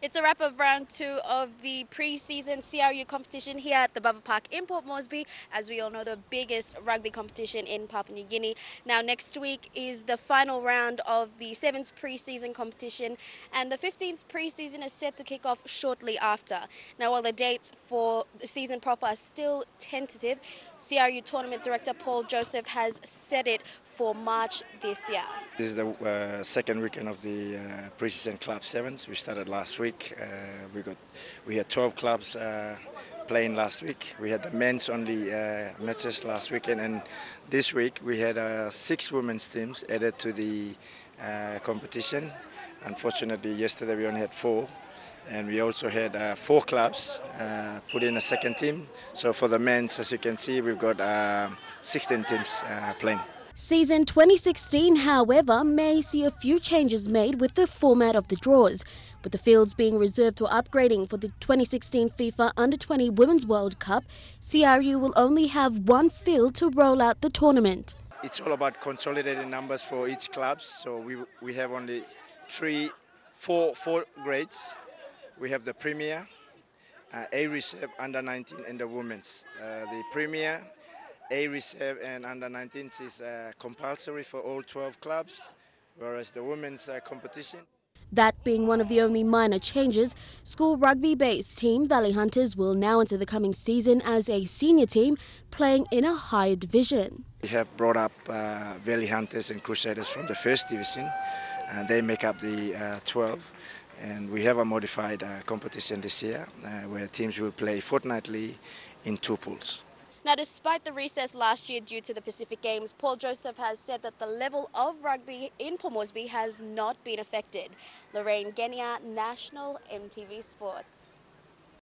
It's a wrap of round 2 of the pre-season CRU competition here at the Bava Park in Port Moresby, as we all know, the biggest rugby competition in Papua New Guinea. Now, next week is the final round of the 7th pre-season competition, and the 15th pre-season is set to kick off shortly after. Now, while the dates for the season proper are still tentative, CRU Tournament Director Paul Joseph has set it for March this year. This is the second weekend of the pre-season Club Sevens. We started last week. We had 12 clubs playing last week. We had the men's only matches last weekend, and this week we had 6 women's teams added to the competition. Unfortunately, yesterday we only had 4. And we also had 4 clubs put in a second team. So for the men's, as you can see, we've got 16 teams playing. Season 2016, however, may see a few changes made with the format of the draws, with the fields being reserved for upgrading for the 2016 FIFA Under-20 Women's World Cup. CRU will only have 1 field to roll out the tournament. It's all about consolidating numbers for each club. So we have only 4 grades. We have the Premier, A Reserve, Under-19 and the Women's. The Premier, A Reserve and Under-19s is compulsory for all 12 clubs, whereas the women's competition. That being one of the only minor changes, school rugby-based team Valley Hunters will now enter the coming season as a senior team playing in a higher division. We have brought up Valley Hunters and Crusaders from the first division, and they make up the 12. And we have a modified competition this year where teams will play fortnightly in 2 pools. Now, despite the recess last year due to the Pacific Games, Paul Joseph has said that the level of rugby in Port Moresby has not been affected. Lorraine Genia, National EMTV Sports.